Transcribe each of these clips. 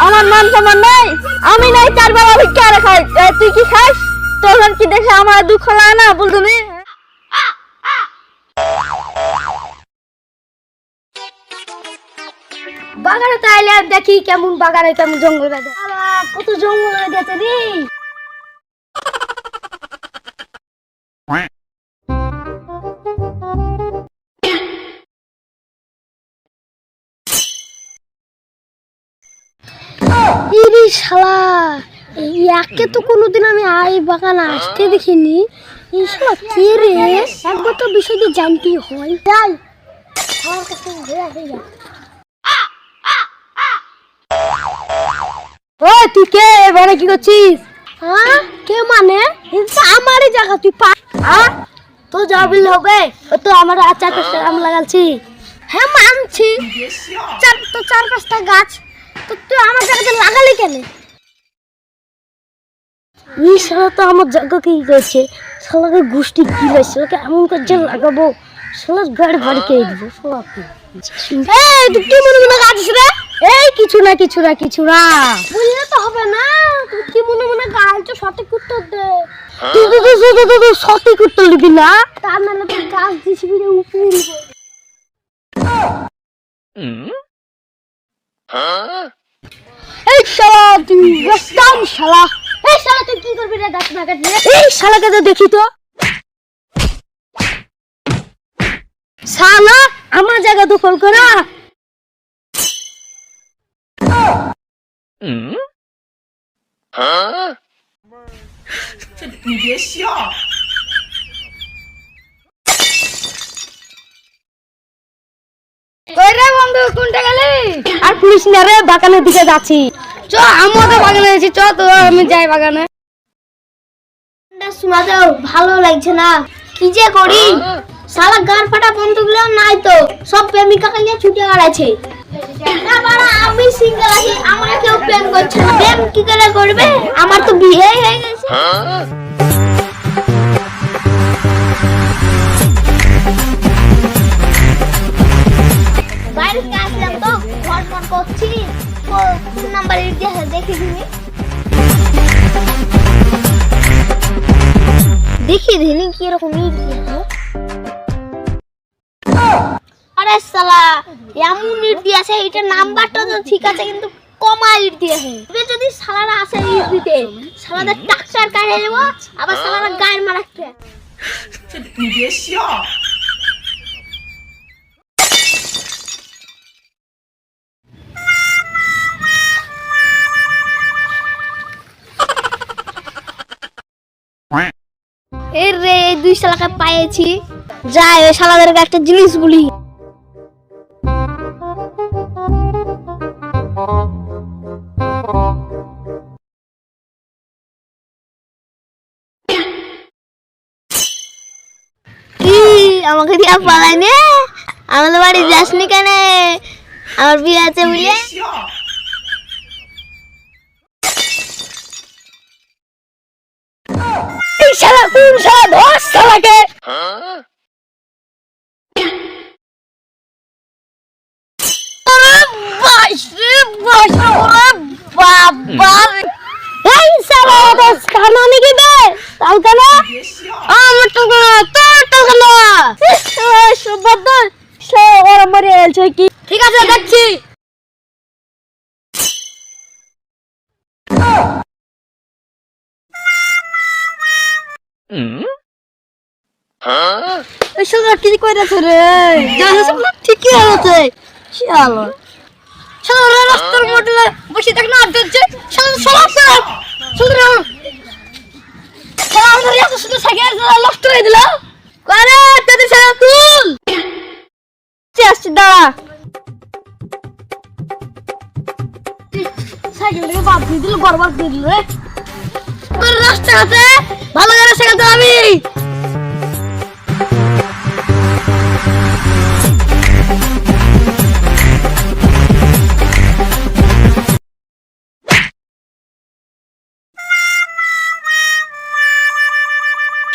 আমার মান সম্মান নাই, আমি নাই চার বেলা ভিক্ষা আর খাই, তুই কি খাস? তোর কি দেখে আমার দুঃখ লাগে না বলতুনি? বাগানে তাইলে দেখি কেমন বাগানে কেমন জঙ্গল আছে, কত জঙ্গল হয়ে গেছে রে। ইরে শালা, একে তো কোনোদিন আমি এই বাগানে আসতে দেখিনি। এই শালা কে রে? একবার তো বিষয়টি জানতেই হয়। যাই আমার কাছে ঘুরে আসে যা। ওই তুই কে? এবারে কি করছিস? হ্যাঁ কে মানে? আমারই জায়গা তুই পা। হ্যাঁ তো যাবিল হবে, তো আমার চার পাঁচটা আম লাগাচ্ছি। হ্যাঁ মানছি, চার পাঁচটা গাছ তো তুই আমার জায়গাতে লাগালি কেন? এই শালা তো আমার জায়গা কি করছে, শালাকে গোষ্ঠী কি হয়েছে, ওকে এমন করছে লাগাবো, শালার গাড়ি বাড়ি কে দিব শালাকে। এই তুই কি মনে মনে গাছিস রে? এই কিছু না কিছু না কিছু না, বুঝলে তো হবে না। তুই কি মনে মনে গালছো, সঠিক উত্তর দে। তুই সঠিক উত্তর দিবি না, তার মানে তুই গাছ দিছিবি রে উপরে। এই শালা তুই রাস্তাম শালা, এই শালা তুই কি করবি রে গাছ না কাটলে? এই শালাকে তো দেখি তো শালা আমার জায়গা দখল করা।你别笑。কই রে বন্ধু, কোনটা গেলি? আর পুলিশ না রে, বাগানের দিকে যাচ্ছি। চ আমিও তো বাগানে আছি, চ তো আমি যাই বাগানে। শোনা যাও ভালো লাগছে না, কি যে করি। শালা গান ফাটা বন্ধুগুলো নাই তো, সব প্রেমিকাকে নিয়ে ছুটে বেড়াচ্ছে। আমি সিঙ্গেল আছি, আমাকে কেউ প্রেম করছে না। প্রেম কি করে করবে, আমার তো বিয়ে হয়ে গেছে। বাইরে আসলাম তো ফোন ফোন করছি, কোন নাম্বারে দেখে দিবি, দেখি দিলি কি রকম। আরে শালা এমন ইট দিয়েছে, এটা নাম্বারটা তো ঠিক আছে কিন্তু কমা ইট দিয়েছে। এবার যদি শালারা আসে ইট দিতে, শালাদের টাকচার কাটে দেব, আবার শালারা গায়ের মারাচ্ছে।你别笑。এর রে এই দুই শালাকে পাইছি, যাই ওই শালাদেরকে একটা জিনিস বলি। কি আমাকে দিয়া পালাই নে? আমাদের বাড়ি যাসনি কেন? আমার বিয়ে আছে বুঝলে। এই শালা কোন শালা, ধর শালাকে। বাবা এই শালা দস কানানি কি বে তাও কেন? আমার তো তোর তো কেন? সুবদর সে ওর মরে এলছে কি? ঠিক আছে দেখছি। এই শালা কি কইরাছে রে? জানিস না ঠিকই আছে শালা। শালা রাস্তার মধ্যে বসে থাক না আড্ডাচ্ছে, শালা সব করে শালা আমাদের এত সুন্দর সাইকেল নষ্ট হয়ে দিল। করে তোদের শালা তুল চেষ্টা দাঁড়া, সাইকেলটাকে বাদ দিয়ে দিল, বরবাদ দিয়ে দিল রে। তোর রাস্তা আছে ভালো করে শেখাতে আমি।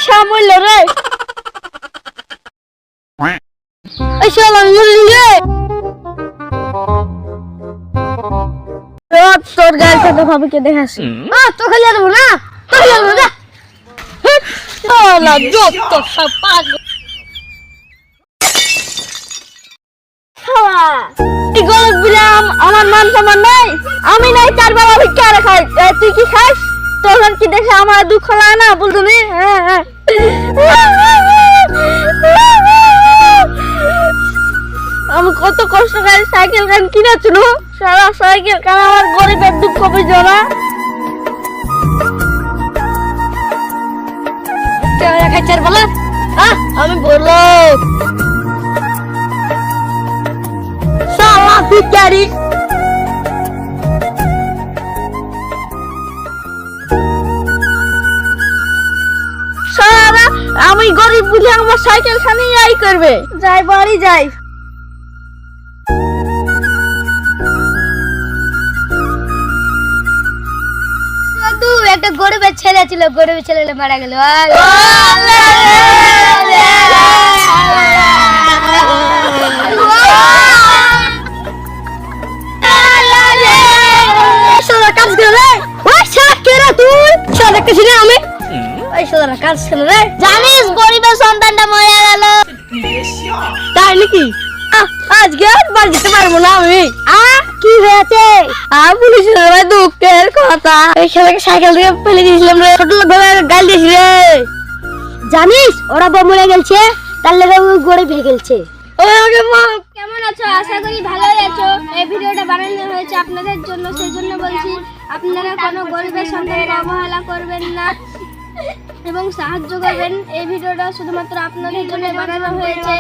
সামল রে এই শালা মুরলি রে, তোর গার্লফ্রেন্ড ভাবে কে দেখাস তোকে লিয়ে দেবো না তোকে লিয়ে দেবো না যত সব পাগল এই গলদ বিলাম আমার মান সম্মান নাই আমি নাই চার বেলা ভিক্ষা আর খাই তুই কি খাস তোর কি দেখে আমার দুঃখ লাগে না বল তুমি আমি কত কষ্ট করে সাইকেল কান কিনেছিল সারা সাইকেল কান আমার গরিবের দুঃখ বুঝো না চার বেলা আমি বললো সালা ভিখারি সারা আমি গরিব বুঝে আমার সাইকেল খানি আই করবে যাই বাড়ি যাই একটা গরিবের ছেলে ছিল গরিবের ছেলে মারা গেল জানিস গরিবের সন্তানটা মরে গেল 你别笑。 তাই নাকি আজকে আর বাড়ি যেতে পারবো না আমি কি হয়েছে পুলিশ দুঃখের কথা এই ছেলেকে সাইকেল দিয়ে ফেলে দিয়েছিলাম রে ছোট লোক ভাবে গাল দিয়েছি রে জানিস ওরা বউ মরে গেছে তার লেগে গরিব হয়ে গেছে কেমন আছো আশা করি ভালোই আছো এই ভিডিওটা বানানো হয়েছে আপনাদের জন্য সেই জন্য বলছি আপনারা কোনো গরিবের সন্তানকে অবহেলা করবেন না এবং সাহায্য করবেন এই ভিডিওটা শুধুমাত্র আপনাদের জন্য বানানো হয়েছে